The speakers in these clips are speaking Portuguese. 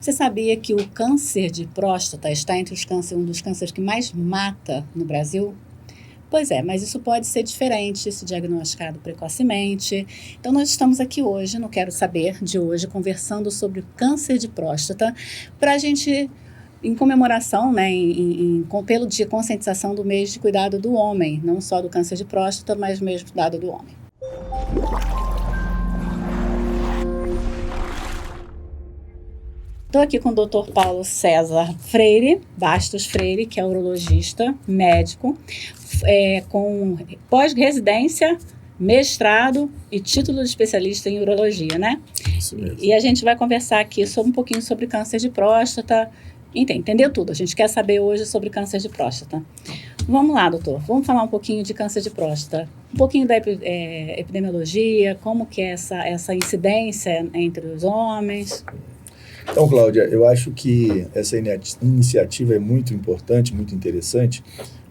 Você sabia que o câncer de próstata está entre um dos cânceres que mais mata no Brasil? Pois é, mas isso pode ser diferente se diagnosticado precocemente. Então, nós estamos aqui hoje, no Quero Saber de hoje, conversando sobre o câncer de próstata, para a gente, em comemoração, né, pelo dia de conscientização do mês de cuidado do homem, não só do câncer de próstata, mas mesmo do cuidado do homem. Estou aqui com o Dr. Paulo César Freire, Bastos Freire, que é urologista, médico, com pós-residência, mestrado e título de especialista em urologia, né? Isso mesmo. E a gente vai conversar aqui um pouquinho sobre câncer de próstata, entendeu tudo. A gente quer saber hoje sobre câncer de próstata. Vamos lá, doutor, vamos falar um pouquinho de câncer de próstata, um pouquinho da epidemiologia, como que é essa incidência entre os homens. Então, Cláudia, eu acho que essa iniciativa é muito importante, muito interessante,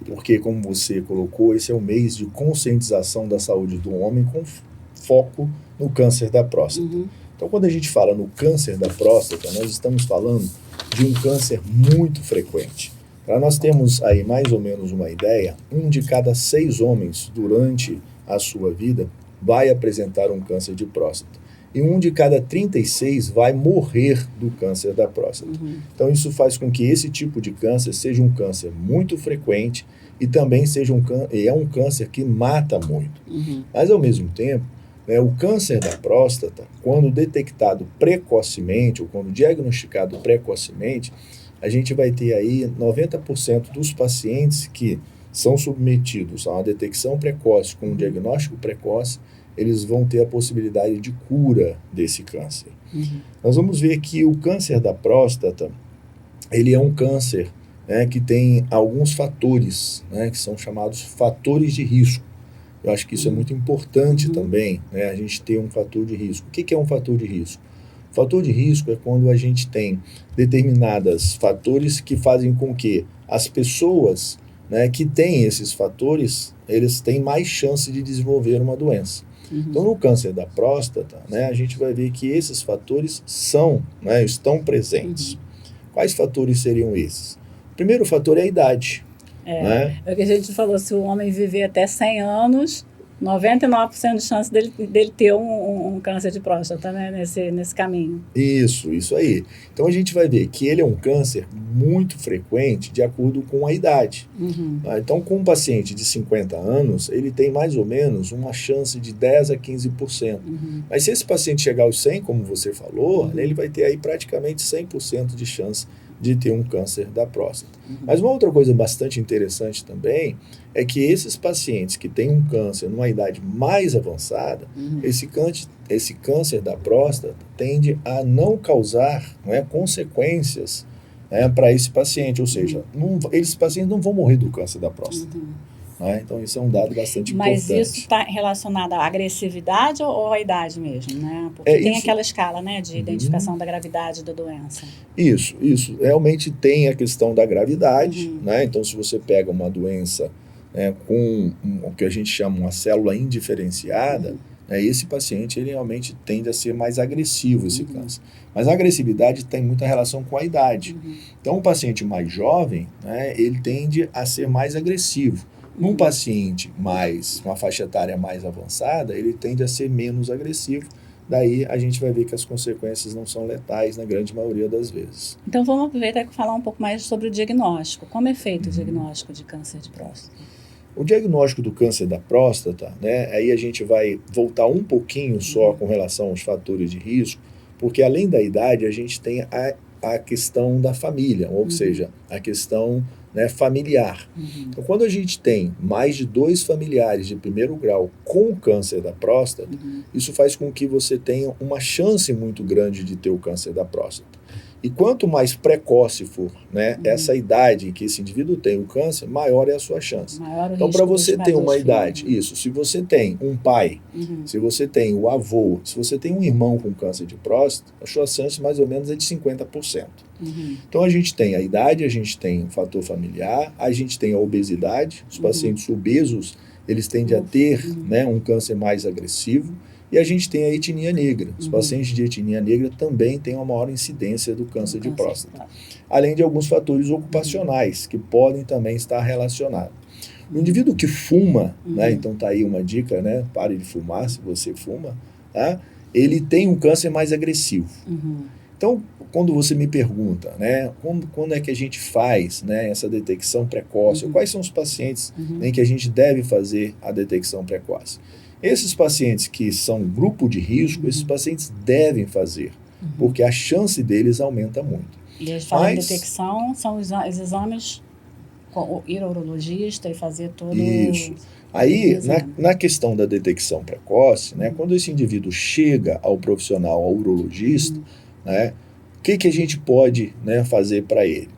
porque, como você colocou, esse é o mês de conscientização da saúde do homem com foco no câncer da próstata. Uhum. Então, quando a gente fala no câncer da próstata, nós estamos falando de um câncer muito frequente. Para nós termos aí mais ou menos uma ideia, 1 de cada 6 homens, durante a sua vida, vai apresentar um câncer de próstata. E 1 de cada 36 vai morrer do câncer da próstata. Uhum. Então, isso faz com que esse tipo de câncer seja um câncer muito frequente e também seja um câncer que mata muito. Uhum. Mas, ao mesmo tempo, né, o câncer da próstata, quando detectado precocemente ou quando diagnosticado precocemente, a gente vai ter aí 90% dos pacientes que são submetidos a uma detecção precoce com um diagnóstico precoce, eles vão ter a possibilidade de cura desse câncer. Uhum. Nós vamos ver que o câncer da próstata, ele é um câncer, né, que tem alguns fatores, né, que são chamados fatores de risco. Eu acho que isso é muito importante também, né, a gente ter um fator de risco. O que é um fator de risco? O fator de risco é quando a gente tem determinados fatores que fazem com que as pessoas, né, que têm esses fatores, eles têm mais chance de desenvolver uma doença. Uhum. Então, no câncer da próstata, né, a gente vai ver que esses fatores estão presentes. Uhum. Quais fatores seriam esses? O primeiro fator é a idade. Né? É o que a gente falou, se o homem viver até 100 anos, 99% de chance dele ter um câncer de próstata, né, nesse caminho. Isso aí. Então, a gente vai ver que ele é um câncer muito frequente de acordo com a idade. Uhum. Então, com um paciente de 50 anos, ele tem mais ou menos uma chance de 10% a 15%. Uhum. Mas se esse paciente chegar aos 100, como você falou, ele vai ter aí praticamente 100% de chance de ter um câncer da próstata. Uhum. Mas uma outra coisa bastante interessante também é que esses pacientes que têm um câncer numa idade mais avançada, esse câncer da próstata tende a não causar, né, consequências, né, para esse paciente, ou seja, esses pacientes não vão morrer do câncer da próstata. Né? Então, isso é um dado bastante importante. Mas isso está relacionado à agressividade ou à idade mesmo, né? Porque tem aquela escala, né, de identificação da gravidade da doença. Isso. Realmente tem a questão da gravidade, né? Então, se você pega uma doença, né, com o que a gente chama uma célula indiferenciada, né, esse paciente ele realmente tende a ser mais agressivo, esse câncer. Mas a agressividade tem muita relação com a idade. Então, um paciente mais jovem, né, ele tende a ser mais agressivo. Num paciente com uma faixa etária mais avançada, ele tende a ser menos agressivo. Daí a gente vai ver que as consequências não são letais na grande maioria das vezes. Então vamos aproveitar e falar um pouco mais sobre o diagnóstico. Como é feito o diagnóstico de câncer de próstata? O diagnóstico do câncer da próstata, né, aí a gente vai voltar um pouquinho só com relação aos fatores de risco, porque além da idade a gente tem a questão da família, ou seja, a questão, né, familiar. Então, quando a gente tem mais de 2 familiares de primeiro grau com câncer da próstata, isso faz com que você tenha uma chance muito grande de ter o câncer da próstata. E quanto mais precoce for, né, essa idade em que esse indivíduo tem o câncer, maior é a sua chance. Então, para você ter uma idade, se você tem um pai, se você tem o avô, se você tem um irmão com câncer de próstata, a sua chance mais ou menos é de 50%. Então, a gente tem a idade, a gente tem o fator familiar, a gente tem a obesidade. Os pacientes obesos, eles tendem a ter, né, um câncer mais agressivo. E a gente tem a etnia negra. Os Uhum. pacientes de etnia negra também têm uma maior incidência do câncer de próstata. próstata. Além de alguns fatores ocupacionais que podem também estar relacionados. O indivíduo que fuma, né, então tá aí uma dica, né, pare de fumar se você fuma, tá? Ele tem um câncer mais agressivo. Uhum. Então, quando você me pergunta, né, quando é que a gente faz, né, essa detecção precoce, ou quais são os pacientes em que a gente deve fazer a detecção precoce? Esses pacientes que são grupo de risco, esses pacientes devem fazer, porque a chance deles aumenta muito. E eles falam em detecção, são os exames com ir ao urologista e fazer todo Isso. Aí, exame. na questão da detecção precoce, né, quando esse indivíduo chega ao profissional, ao urologista, né, o que a gente pode, né, fazer para ele?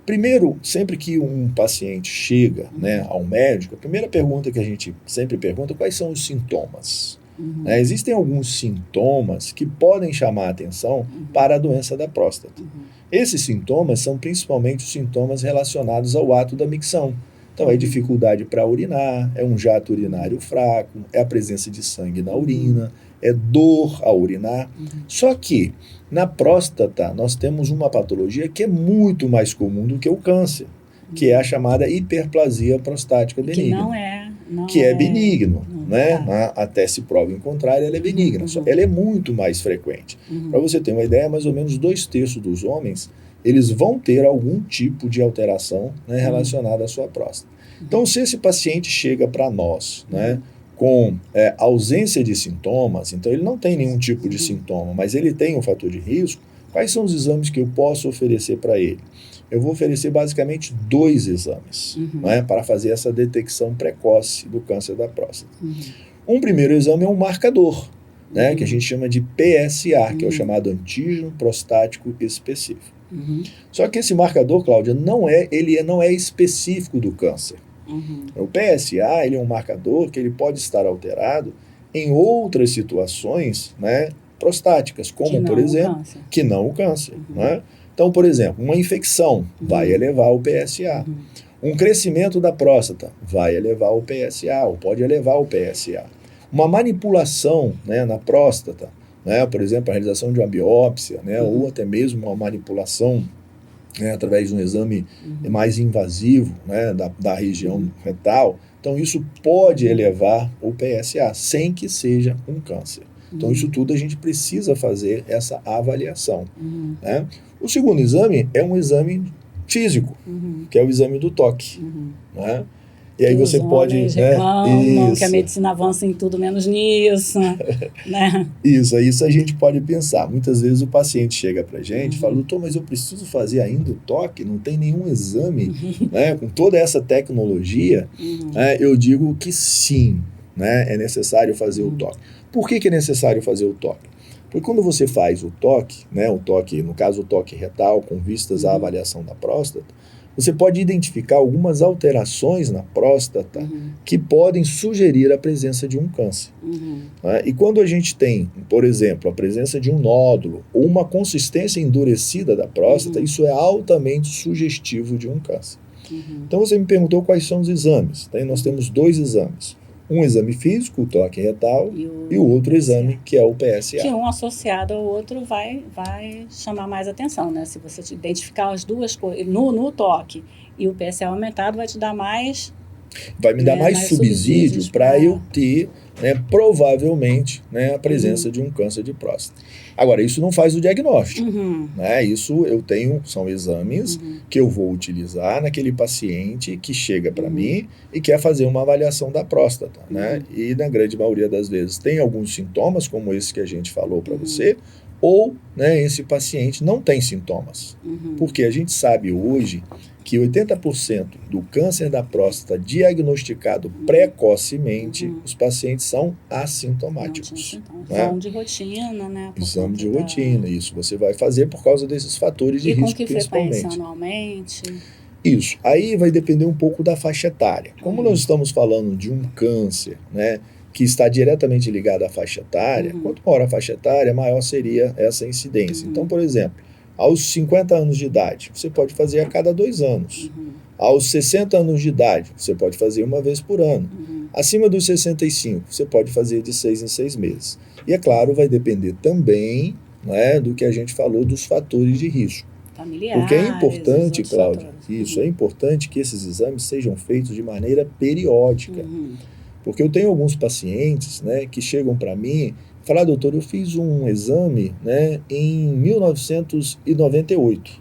Primeiro, sempre que um paciente chega, né, ao médico, a primeira pergunta que a gente sempre pergunta, quais são os sintomas? Né, existem alguns sintomas que podem chamar a atenção para a doença da próstata. Esses sintomas são principalmente os sintomas relacionados ao ato da micção. Então, é dificuldade para urinar, é um jato urinário fraco, é a presença de sangue na urina, é dor ao urinar. Só que, na próstata, nós temos uma patologia que é muito mais comum do que o câncer, que é a chamada hiperplasia prostática benigna. Que não é... que é benigno, né? Até se prova em contrário, ela é benigna. Ela é muito mais frequente. Para você ter uma ideia, mais ou menos 2/3 dos homens, eles vão ter algum tipo de alteração, né, relacionada à sua próstata. Então, se esse paciente chega para nós, né, com ausência de sintomas, então ele não tem nenhum tipo de sintoma, mas ele tem um fator de risco, quais são os exames que eu posso oferecer para ele? Eu vou oferecer basicamente 2 exames, né, para fazer essa detecção precoce do câncer da próstata. Um primeiro exame é um marcador, né, que a gente chama de PSA, que é o chamado antígeno prostático específico. Só que esse marcador, Cláudia, não é específico do câncer. O PSA ele é um marcador que ele pode estar alterado em outras situações, né, prostáticas, como, por exemplo, que não o câncer. Né? Então, por exemplo, uma infecção vai elevar o PSA. Um crescimento da próstata vai elevar o PSA, ou pode elevar o PSA. Uma manipulação, né, na próstata, né, por exemplo, a realização de uma biópsia, né, ou até mesmo uma manipulação, né, através de um exame mais invasivo, né, da região retal. Então, isso pode elevar o PSA, sem que seja um câncer. Então, isso tudo a gente precisa fazer essa avaliação. Né? O segundo exame é um exame físico, que é o exame do toque. Né? E aí você pode... reclamam que a medicina avança em tudo menos nisso. Né? Isso a gente pode pensar. Muitas vezes o paciente chega para a gente e fala, doutor, mas eu preciso fazer ainda o toque? Não tem nenhum exame, né? Com toda essa tecnologia? Eu digo que sim, né? É necessário fazer o toque. Por que é necessário fazer o toque? Porque quando você faz o toque, né, o toque, no caso o toque retal, com vistas à avaliação da próstata, você pode identificar algumas alterações na próstata que podem sugerir a presença de um câncer. Né? E quando a gente tem, por exemplo, a presença de um nódulo ou uma consistência endurecida da próstata, isso é altamente sugestivo de um câncer. Então você me perguntou quais são os exames. Então, nós temos 2 exames. Um exame físico, o toque retal, e o outro exame, que é o PSA. Que um associado ao outro vai chamar mais atenção, né? Se você identificar as duas coisas, no toque e o PSA aumentado, vai te dar mais... Vai me dar mais subsídio para eu ter, né, provavelmente, né, a presença de um câncer de próstata. Agora, isso não faz o diagnóstico. Né? Isso são exames que eu vou utilizar naquele paciente que chega para mim e quer fazer uma avaliação da próstata. Né? E na grande maioria das vezes tem alguns sintomas, como esse que a gente falou para você, ou, né, esse paciente não tem sintomas. Porque a gente sabe hoje que 80% do câncer da próstata diagnosticado precocemente, os pacientes são assintomáticos. Né? Exame de rotina, né? Exame de rotina, isso você vai fazer por causa desses fatores de risco, principalmente. E com que frequência anualmente? Isso, aí vai depender um pouco da faixa etária. Como nós estamos falando de um câncer, né, que está diretamente ligado à faixa etária, quanto maior a faixa etária, maior seria essa incidência. Então, por exemplo, aos 50 anos de idade, você pode fazer a cada 2 anos. Aos 60 anos de idade, você pode fazer uma vez por ano. Acima dos 65, você pode fazer de 6 em 6 meses. E, é claro, vai depender também, né, do que a gente falou dos fatores de risco. Familiares, porque é importante, Cláudia, fatores. isso, é importante que esses exames sejam feitos de maneira periódica. Porque eu tenho alguns pacientes, né, que chegam para mim e falam, doutor, eu fiz um exame, né, em 1998.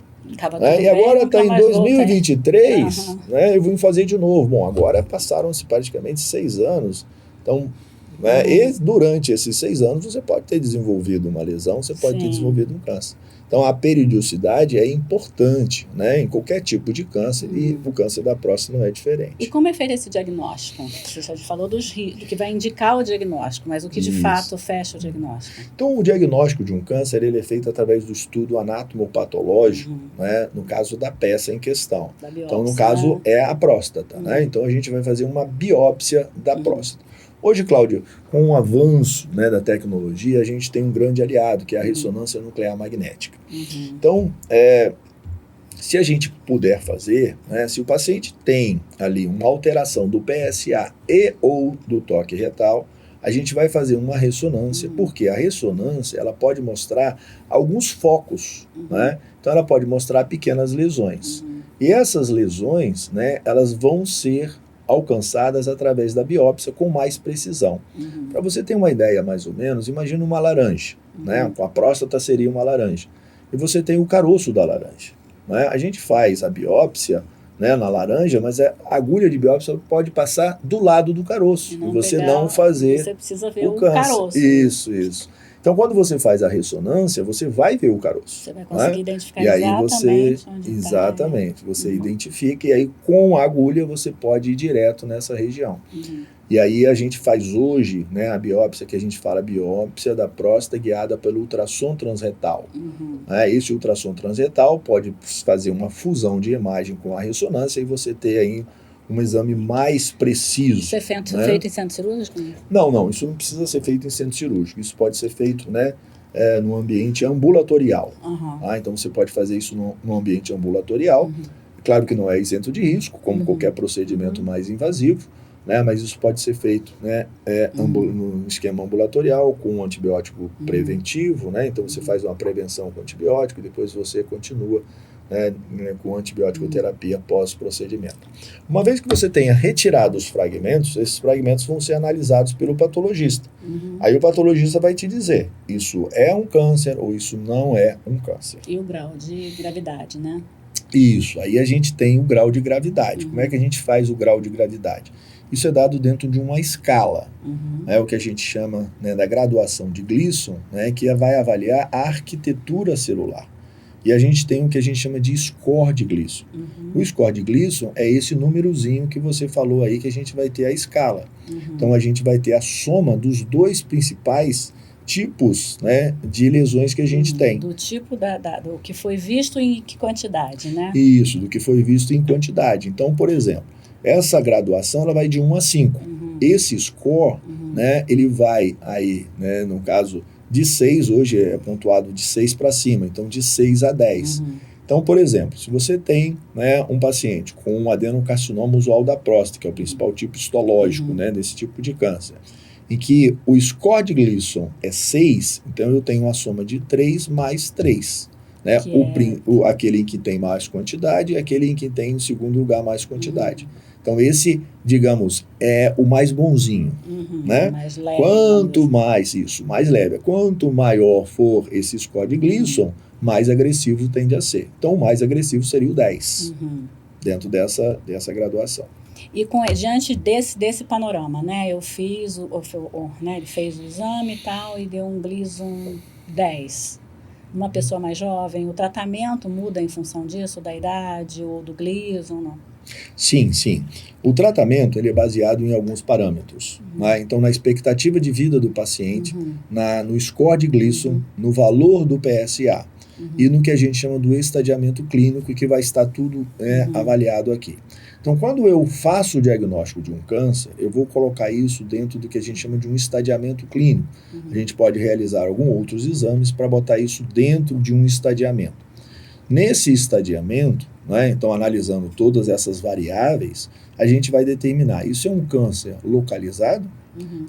Né, e agora está em 2023, né, eu vim fazer de novo. Bom, agora passaram-se praticamente 6 anos. Então, né, e durante esses 6 anos você pode ter desenvolvido uma lesão, você pode ter desenvolvido um câncer. Então, a periodicidade é importante, né, em qualquer tipo de câncer, e o câncer da próstata não é diferente. E como é feito esse diagnóstico? Você já falou do que vai indicar o diagnóstico, mas o que de fato fecha o diagnóstico? Então, o diagnóstico de um câncer ele é feito através do estudo anatomopatológico, né, no caso da peça em questão. Da biópsia, então, no caso, é a próstata. Né? Então, a gente vai fazer uma biópsia da próstata. Hoje, Cláudia, com o avanço, né, da tecnologia, a gente tem um grande aliado, que é a ressonância nuclear magnética. Então, se a gente puder fazer, né, se o paciente tem ali uma alteração do PSA e ou do toque retal, a gente vai fazer uma ressonância, porque a ressonância ela pode mostrar alguns focos, né? Então ela pode mostrar pequenas lesões. E essas lesões, né, elas vão ser alcançadas através da biópsia com mais precisão. Para você ter uma ideia mais ou menos, imagina uma laranja, né? A próstata seria uma laranja. E você tem o caroço da laranja. Né? A gente faz a biópsia, né, na laranja, mas a agulha de biópsia pode passar do lado do caroço. E você não fazer você precisa ver o câncer. Caroço. Isso. Então, quando você faz a ressonância, você vai ver o caroço. Você vai conseguir identificar e aí exatamente onde exatamente, você identifica e aí com a agulha você pode ir direto nessa região. E aí a gente faz hoje, né, a biópsia que a gente fala, biópsia da próstata guiada pelo ultrassom transretal. Esse ultrassom transretal pode fazer uma fusão de imagem com a ressonância e você ter aí um exame mais preciso. Isso é feito em centro cirúrgico? Não, isso não precisa ser feito em centro cirúrgico. Isso pode ser feito, né, no ambiente ambulatorial. Então você pode fazer isso no ambiente ambulatorial. Claro que não é isento de risco, como qualquer procedimento mais invasivo, né, mas isso pode ser feito, né, no esquema ambulatorial, com um antibiótico preventivo. Né, então você faz uma prevenção com antibiótico e depois você continua, né, com antibiótico terapia pós-procedimento. Uma vez que você tenha retirado os fragmentos, esses fragmentos vão ser analisados pelo patologista. Aí o patologista vai te dizer, isso é um câncer ou isso não é um câncer. E o grau de gravidade, né? Isso, aí a gente tem o grau de gravidade. Como é que a gente faz o grau de gravidade? Isso é dado dentro de uma escala, né, o que a gente chama, né, da graduação de Gleason, né, que vai avaliar a arquitetura celular. E a gente tem o que a gente chama de score de Gleason. O score de Gleason é esse númerozinho que você falou aí, que a gente vai ter a escala. Então a gente vai ter a soma dos dois principais tipos, né, de lesões que a gente tem. Do tipo do que foi visto em que quantidade, né? Isso, do que foi visto em quantidade. Então, por exemplo, essa graduação ela vai de 1 a 5. Esse score, né, ele vai aí, né, no caso de 6, hoje é pontuado de 6 para cima, então de 6 a 10. Então, por exemplo, se você tem, né, um paciente com um adenocarcinoma usual da próstata, que é o principal tipo histológico, né, desse tipo de câncer, em que o score de Gleason é 6, então eu tenho uma soma de 3 mais 3. Né? Aquele em que tem mais quantidade e aquele em que tem, em segundo lugar, mais quantidade. Então, esse, digamos, é o mais bonzinho. Né? Mais leve. Quanto mais isso, mais leve. Quanto maior for esse score de Gleason, mais agressivo tende a ser. Então, o mais agressivo seria o 10, dentro dessa graduação. E diante desse panorama, né, eu fiz, né, ele fez o exame e tal, e deu um Gleason 10. Uma pessoa mais jovem, o tratamento muda em função disso, da idade ou do Gleason, não? Sim. O tratamento ele é baseado em alguns parâmetros. Né? Então, na expectativa de vida do paciente, no score de Gleason, no valor do PSA e no que a gente chama do estadiamento clínico, que vai estar tudo avaliado aqui. Então, quando eu faço o diagnóstico de um câncer, eu vou colocar isso dentro do que a gente chama de um estadiamento clínico. A gente pode realizar alguns outros exames para botar isso dentro de um estadiamento. Nesse estadiamento, né, então analisando todas essas variáveis, a gente vai determinar, isso é um câncer localizado?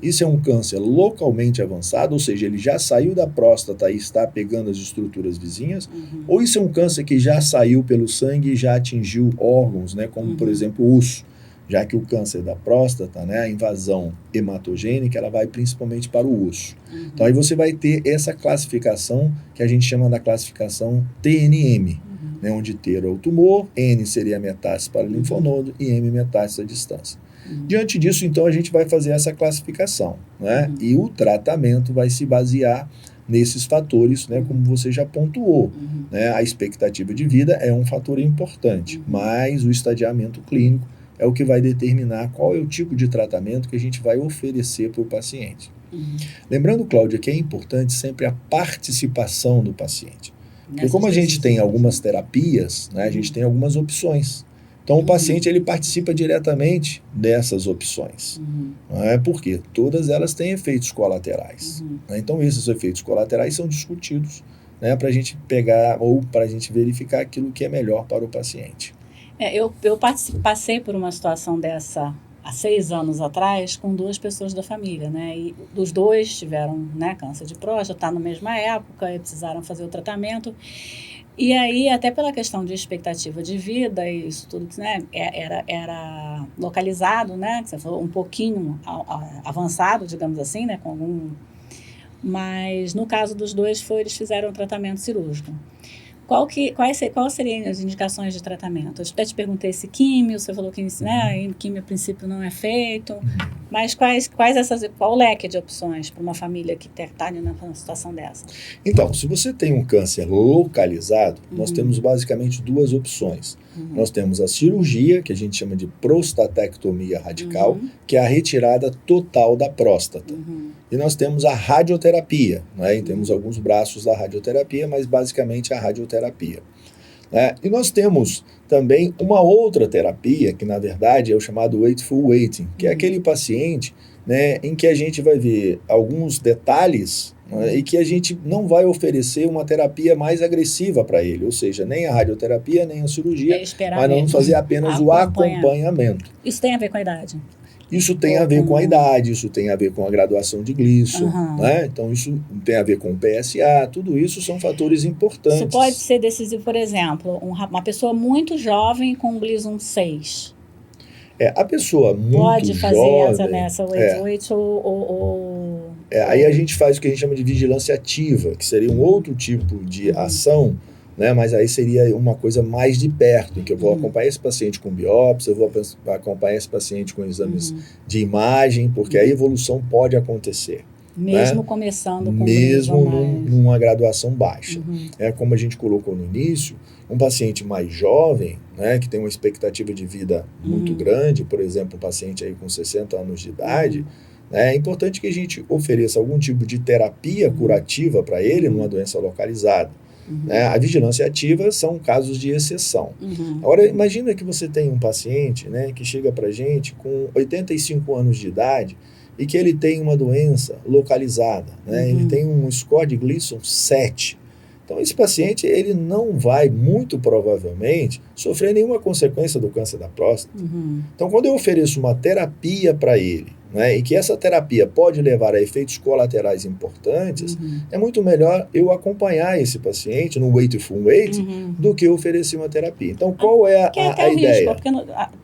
Isso é um câncer localmente avançado, ou seja, ele já saiu da próstata e está pegando as estruturas vizinhas, ou isso é um câncer que já saiu pelo sangue e já atingiu órgãos, né, como por exemplo o osso, já que o câncer da próstata, né, a invasão hematogênica, ela vai principalmente para o osso. Então aí você vai ter essa classificação que a gente chama da classificação TNM, né, onde T é o tumor, N seria a metástase para o linfonodo e M metástase à distância. Diante disso, então, a gente vai fazer essa classificação, né? E o tratamento vai se basear nesses fatores, né, como você já pontuou. Né? A expectativa de vida é um fator importante, mas o estadiamento clínico é o que vai determinar qual é o tipo de tratamento que a gente vai oferecer para o paciente. Lembrando, Cláudia, que é importante sempre a participação do paciente. Porque como a gente tem algumas terapias, né, a gente tem algumas opções. Então, o paciente ele participa diretamente dessas opções. Porque todas elas têm efeitos colaterais. Então, esses efeitos colaterais são discutidos, né, para a gente pegar ou para a gente verificar aquilo que é melhor para o paciente. Eu passei por uma situação dessa há 6 anos atrás com 2 pessoas da família, né? E os 2 tiveram, né, câncer de próstata na mesma época e precisaram fazer o tratamento. E aí, até pela questão de expectativa de vida e isso tudo, né, era localizado, né, que você falou, um pouquinho avançado, digamos assim, né, com algum... Mas no caso dos 2, eles fizeram um tratamento cirúrgico. Quais seriam as indicações de tratamento? Eu até te perguntei se químio, você falou que, né, químio a princípio não é feito, mas qual o leque de opções para uma família que está numa situação dessa? Então, se você tem um câncer localizado, nós temos basicamente 2 opções. Nós temos a cirurgia, que a gente chama de prostatectomia radical, que é a retirada total da próstata. E nós temos a radioterapia, né? E temos alguns braços da radioterapia, mas basicamente a radioterapia. Né? E nós temos também uma outra terapia, que na verdade é o chamado Wakeful Waiting, que é aquele paciente, né, em que a gente vai ver alguns detalhes, né, e que a gente não vai oferecer uma terapia mais agressiva para ele, ou seja, nem a radioterapia, nem a cirurgia, mas vamos fazer apenas o acompanhamento. Isso tem a ver com a idade? Isso tem a ver com a idade, isso tem a ver com a graduação de Gleason, né? Então isso tem a ver com o PSA, tudo isso são fatores importantes. Isso pode ser decisivo, por exemplo, uma pessoa muito jovem com Gleason 6. A pessoa muito pode fazer jovem, essa Wakeful ou... Aí a gente faz o que a gente chama de vigilância ativa, que seria um outro tipo de ação, né? Mas aí seria uma coisa mais de perto, em que eu vou acompanhar esse paciente com biópsia, eu vou acompanhar esse paciente com exames de imagem, porque a evolução pode acontecer. Mesmo né? começando com mesmo numa graduação baixa. Como a gente colocou no início, um paciente mais jovem, né, que tem uma expectativa de vida muito grande, por exemplo, um paciente aí com 60 anos de idade, é importante que a gente ofereça algum tipo de terapia curativa para ele numa doença localizada. A vigilância ativa são casos de exceção. Agora, imagina que você tem um paciente, né, que chega para a gente com 85 anos de idade e que ele tem uma doença localizada, né? Ele tem um score de Gleason 7. Então, esse paciente ele não vai, muito provavelmente, sofrer nenhuma consequência do câncer da próstata. Então, quando eu ofereço uma terapia para ele, né, e que essa terapia pode levar a efeitos colaterais importantes, é muito melhor eu acompanhar esse paciente no Wakeful Waiting do que oferecer uma terapia. Então, qual é a ideia? Risco, porque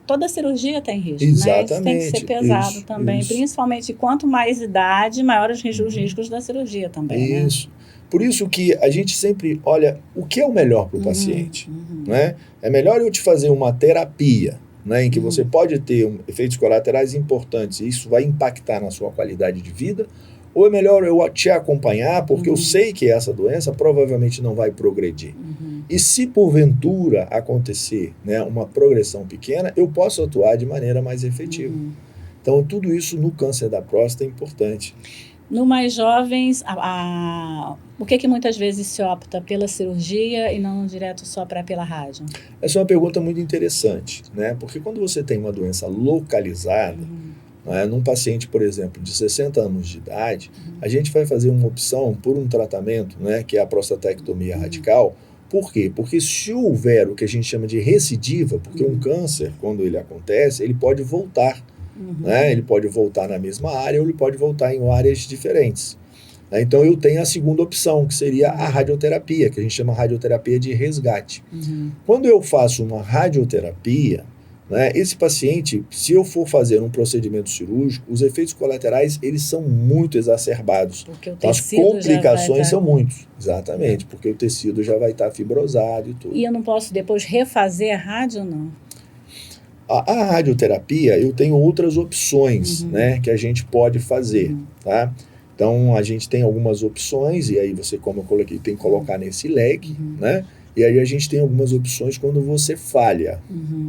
toda cirurgia tem risco, exatamente, né? Isso tem que ser pesado também, isso. Principalmente quanto mais idade, maiores os riscos da cirurgia também. Isso. Né? Por isso que a gente sempre olha o que é o melhor para o paciente. Né? É melhor eu te fazer uma terapia, né, em que você pode ter efeitos colaterais importantes e isso vai impactar na sua qualidade de vida, ou é melhor eu te acompanhar porque eu sei que essa doença provavelmente não vai progredir. E se porventura acontecer, né, uma progressão pequena, eu posso atuar de maneira mais efetiva. Então tudo isso no câncer da próstata é importante. No mais jovens, por que muitas vezes se opta pela cirurgia e não direto só pela rádio? Essa é uma pergunta muito interessante, né? Porque quando você tem uma doença localizada, né, num paciente, por exemplo, de 60 anos de idade, a gente vai fazer uma opção por um tratamento, né, que é a prostatectomia radical, Por quê? Porque se houver o que a gente chama de recidiva, porque um câncer, quando ele acontece, ele pode voltar, né? Ele pode voltar na mesma área ou ele pode voltar em áreas diferentes. Então eu tenho a segunda opção, que seria a radioterapia, que a gente chama radioterapia de resgate. Quando eu faço uma radioterapia, né, esse paciente, se eu for fazer um procedimento cirúrgico, os efeitos colaterais eles são muito exacerbados. Porque o então, as tecido complicações são muitas. Exatamente, porque o tecido já vai estar fibrosado e tudo. E eu não posso depois refazer a rádio, não? A radioterapia, eu tenho outras opções, né, que a gente pode fazer, tá? Então, a gente tem algumas opções, e aí você, como eu coloquei, tem que colocar nesse leque, né? E aí a gente tem algumas opções quando você falha,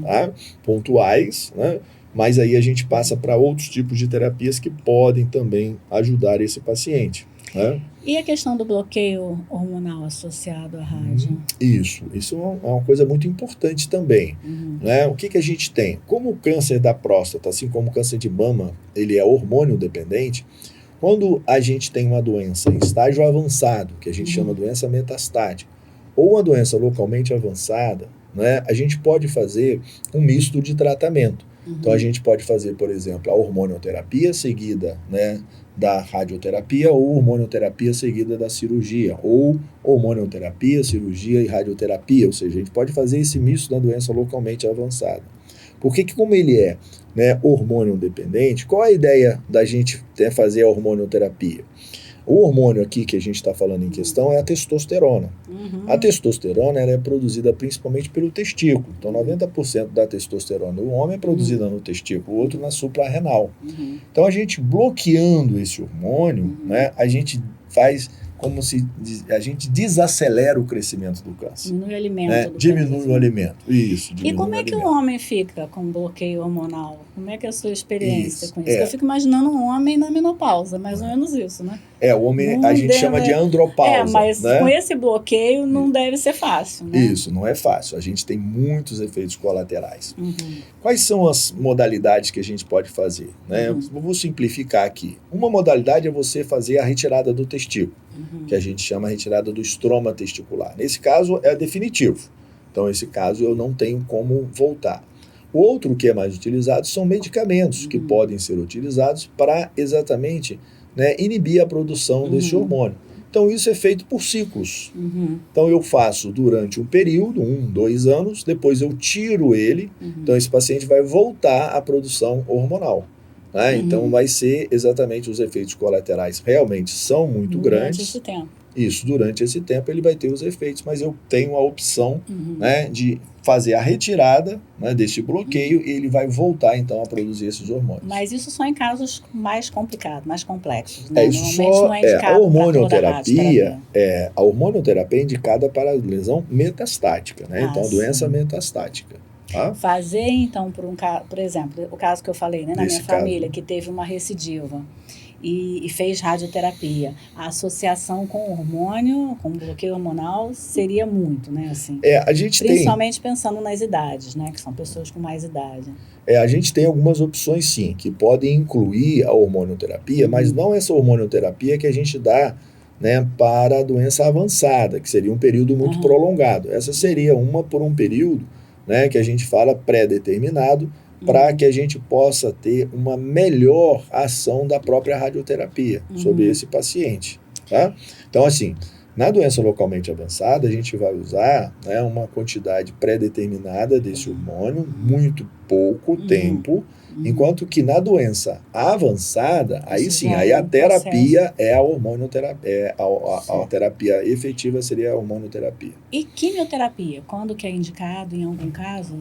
tá? Pontuais, né? Mas aí a gente passa para outros tipos de terapias que podem também ajudar esse paciente, né? E a questão do bloqueio hormonal associado à rádio? Isso é uma coisa muito importante também, né? O que a gente tem? Como o câncer da próstata, assim como o câncer de mama, ele é hormônio dependente, quando a gente tem uma doença em estágio avançado, que a gente chama de doença metastática, ou uma doença localmente avançada, né, a gente pode fazer um misto de tratamento. Então, a gente pode fazer, por exemplo, a hormonioterapia seguida, né, da radioterapia, ou hormonioterapia seguida da cirurgia, ou hormonioterapia, cirurgia e radioterapia, ou seja, a gente pode fazer esse misto da doença localmente avançada. Porque que como ele é, né, hormônio dependente, qual a ideia da gente fazer a hormonioterapia? O hormônio aqui que a gente está falando em questão é a testosterona. A testosterona ela é produzida principalmente pelo testículo. Então, 90% da testosterona do homem é produzida no testículo, o outro na suprarrenal. Então, a gente bloqueando esse hormônio, né, a gente faz como se a gente desacelera o crescimento do câncer. Diminui o alimento. Né? Diminui o alimento. Isso. E como é que o homem fica com bloqueio hormonal? Como é que é a sua experiência com isso? Eu fico imaginando um homem na menopausa, mais ou menos isso, né? O homem a gente chama de andropausa. Mas né? com esse bloqueio não deve ser fácil, né? Isso, não é fácil. A gente tem muitos efeitos colaterais. Quais são as modalidades que a gente pode fazer? Né? Eu vou simplificar aqui. Uma modalidade é você fazer a retirada do testículo, que a gente chama a retirada do estroma testicular. Nesse caso, é definitivo. Então, nesse caso, eu não tenho como voltar. O outro que é mais utilizado são medicamentos que podem ser utilizados para exatamente, né, inibir a produção desse hormônio. Então, isso é feito por ciclos. Então, eu faço durante um período, 1, 2 anos, depois eu tiro ele, então esse paciente vai voltar à produção hormonal. Né? Então, vai ser exatamente os efeitos colaterais realmente são muito grandes. Durante esse tempo. Isso, durante esse tempo ele vai ter os efeitos, mas eu tenho a opção né, de fazer a retirada, né, desse bloqueio e ele vai voltar então a produzir esses hormônios. Mas isso só em casos mais complicados, mais complexos, né? Isso só, não é indicado a hormonioterapia, a a hormonioterapia é indicada para lesão metastática, né? Então a doença sim. metastática. Tá? Fazer então, por exemplo, o caso que eu falei, né, na minha família, que teve uma recidiva. E fez radioterapia. A associação com hormônio, com bloqueio hormonal, seria muito, né? Assim, a gente principalmente pensando nas idades, né? Que são pessoas com mais idade. A gente tem algumas opções, sim, que podem incluir a hormonioterapia, mas não essa hormonioterapia que a gente dá, né, para a doença avançada, que seria um período muito prolongado. Essa seria uma por um período, né, que a gente fala pré-determinado, para que a gente possa ter uma melhor ação da própria radioterapia sobre esse paciente. Tá? Então, assim, na doença localmente avançada, a gente vai usar, né, uma quantidade pré-determinada desse hormônio, muito pouco tempo, enquanto que na doença avançada, aí sim, aí a terapia é a hormonioterapia, a terapia efetiva seria a hormonioterapia. E quimioterapia, quando que é indicado em algum caso?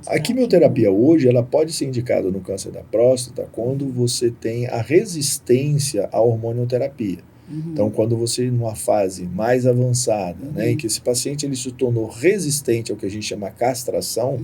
A quimioterapia hoje, ela pode ser indicada no câncer da próstata quando você tem a resistência à hormonioterapia. Então, quando você, numa fase mais avançada, né, em que esse paciente ele se tornou resistente ao que a gente chama castração,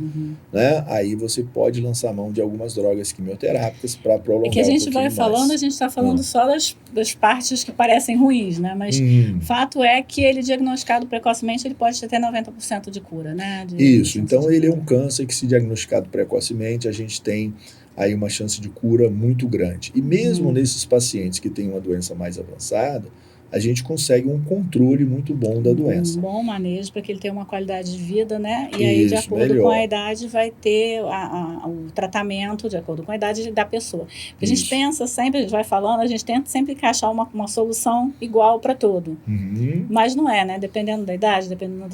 né, aí você pode lançar mão de algumas drogas quimioterápicas para prolongar. É que a gente vai falando, a gente está falando só das partes que parecem ruins, né? Mas o fato é que ele diagnosticado precocemente, ele pode ter até 90% de cura, né? Isso, então ele é um câncer que se diagnosticado precocemente, a gente tem aí uma chance de cura muito grande. E mesmo nesses pacientes que têm uma doença mais avançada, a gente consegue um controle muito bom da doença. Um bom manejo para que ele tenha uma qualidade de vida, né? E aí, de Isso, acordo melhor. com a idade, vai ter o tratamento de acordo com a idade da pessoa. Porque a gente Isso. pensa sempre, a gente vai falando, a gente tenta sempre encaixar uma solução igual para todo. Uhum. Mas não é, né? Dependendo da idade, dependendo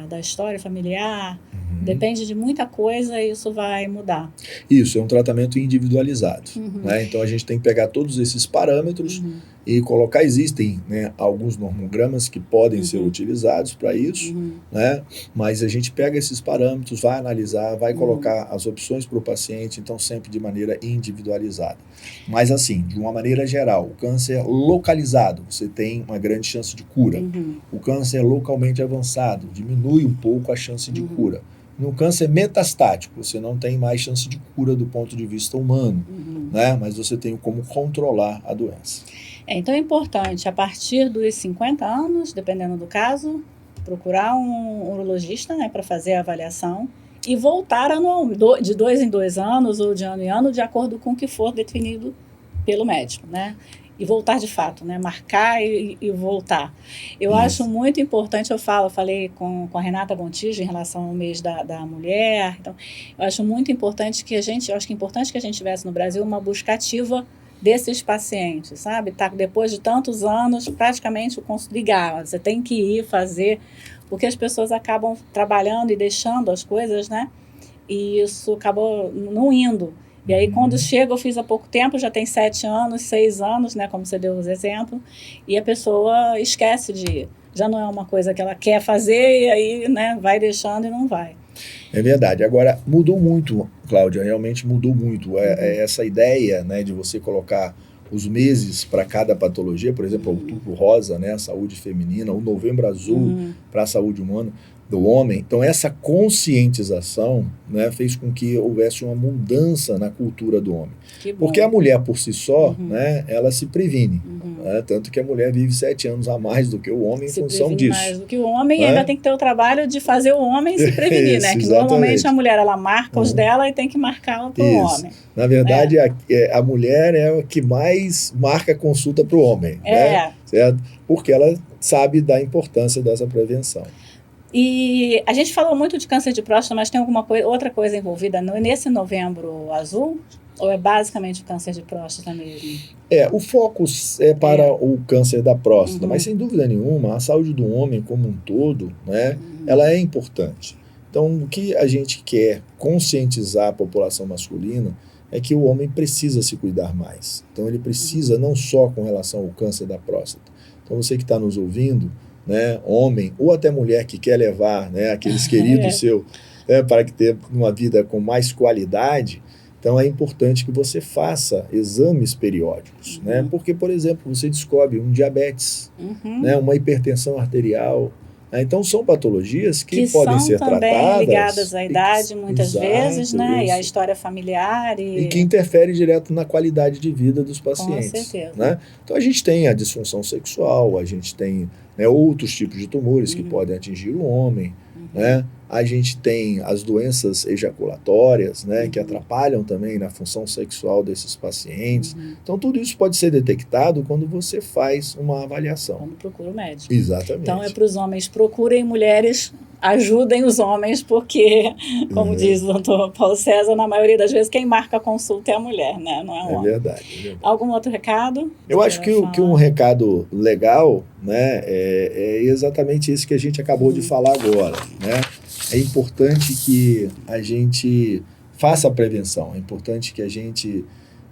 da história familiar, depende de muita coisa e isso vai mudar. Isso, é um tratamento individualizado. Uhum. Né? Então a gente tem que pegar todos esses parâmetros e colocar. Existem, né, alguns normogramas que podem ser utilizados para isso, né? Mas a gente pega esses parâmetros, vai analisar, vai colocar as opções para o paciente, então sempre de maneira individualizada. Mas assim, de uma maneira geral, o câncer localizado, você tem uma grande chance de cura. O câncer localmente avançado, diminui um pouco a chance de cura. No câncer metastático, você não tem mais chance de cura do ponto de vista humano, né? Mas você tem como controlar a doença. Então é importante, a partir dos 50 anos, dependendo do caso, procurar um urologista, né, para fazer a avaliação e voltar de 2 em 2 anos ou de ano em ano, de acordo com o que for definido pelo médico, né? E voltar de fato, né? Marcar e voltar. Eu acho muito importante, eu falei com a Renata Gontijo em relação ao mês da mulher, então, eu acho muito importante que eu acho que é importante que a gente tivesse no Brasil uma busca ativa desses pacientes, sabe? Tá, depois de tantos anos, praticamente ligar, você tem que ir fazer, porque as pessoas acabam trabalhando e deixando as coisas, né? E isso acabou não indo. E aí, quando chega, eu fiz há pouco tempo, já tem 7 anos, 6 anos, né, como você deu os exemplos, e a pessoa esquece de ir. Já não é uma coisa que ela quer fazer, e aí, né, vai deixando e não vai. É verdade. Agora, mudou muito, Cláudia, realmente mudou muito. Essa ideia, né, de você colocar os meses para cada patologia, por exemplo, o Outubro Rosa, né, a saúde feminina, o Novembro Azul para a saúde humana do homem. Então, essa conscientização, né, fez com que houvesse uma mudança na cultura do homem. Porque a mulher, por si só, né, ela se previne. Né, tanto que a mulher vive 7 anos a mais do que o homem em função disso. Mais do que o homem, né? E ainda tem que ter o trabalho de fazer o homem se prevenir, Isso, né? Que exatamente. Normalmente a mulher, ela marca os dela e tem que marcar para o homem. Na verdade, a mulher é a que mais marca consulta para o homem, né? Certo? Porque ela sabe da importância dessa prevenção. E a gente falou muito de câncer de próstata, mas tem outra coisa envolvida nesse Novembro Azul? Ou é basicamente o câncer de próstata mesmo? O foco é para o câncer da próstata, mas sem dúvida nenhuma, a saúde do homem como um todo, né, ela é importante. Então, o que a gente quer conscientizar a população masculina é que o homem precisa se cuidar mais. Então, ele precisa não só com relação ao câncer da próstata. Então, você que está nos ouvindo, né, homem ou até mulher que quer levar, né, aqueles queridos seus, né, para que tenha uma vida com mais qualidade, então é importante que você faça exames periódicos, né? Porque, por exemplo, você descobre um diabetes, né, uma hipertensão arterial. Então são patologias que podem ser tratadas. Que são também ligadas à idade, muitas vezes, né? E à história familiar. E que interfere direto na qualidade de vida dos pacientes. Com certeza. Né? Então a gente tem a disfunção sexual, a gente tem, né, outros tipos de tumores que podem atingir o homem, né? A gente tem as doenças ejaculatórias, né, que atrapalham também na função sexual desses pacientes. Então, tudo isso pode ser detectado quando você faz uma avaliação. Quando procura o médico. Exatamente. Então, é para os homens, procurem mulheres, ajudem os homens, porque, como diz o doutor Paulo César, na maioria das vezes, quem marca a consulta é a mulher, né? Não é o homem. É verdade. Algum outro recado? Eu acho que um recado legal, né, é exatamente isso que a gente acabou de falar agora, né? É importante que a gente faça a prevenção, é importante que a gente,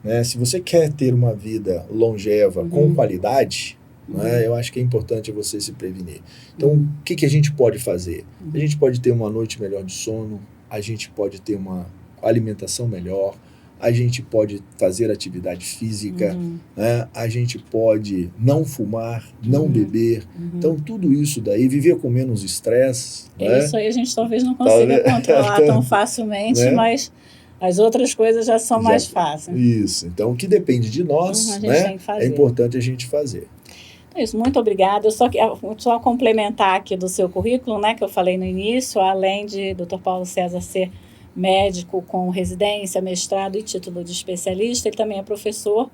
né, se você quer ter uma vida longeva com qualidade, né, eu acho que é importante você se prevenir. Então, o que a gente pode fazer? A gente pode ter uma noite melhor de sono, a gente pode ter uma alimentação melhor, a gente pode fazer atividade física, né? A gente pode não fumar, não beber. Então, tudo isso daí, viver com menos estresse. Isso, né? Aí a gente talvez não consiga controlar tão facilmente, né? Mas as outras coisas já são mais fáceis. Isso. Então, o que depende de nós, né, é importante a gente fazer. Isso, muito obrigada. Eu só complementar aqui do seu currículo, né, que eu falei no início, além de Dr. Paulo César ser médico com residência, mestrado e título de especialista. Ele também é professor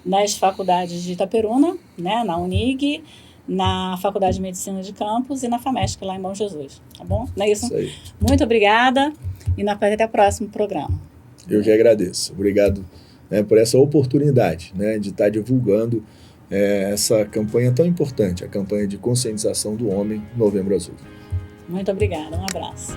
nas faculdades de Itaperuna, né, na Unig, na Faculdade de Medicina de Campos e na FAMESC, lá em Bom Jesus. Tá bom? Não é isso? Isso aí. Muito obrigada e até o próximo programa. Eu que agradeço. Obrigado, né, por essa oportunidade, né, de estar divulgando essa campanha tão importante, a campanha de conscientização do homem Novembro Azul. Muito obrigada. Um abraço.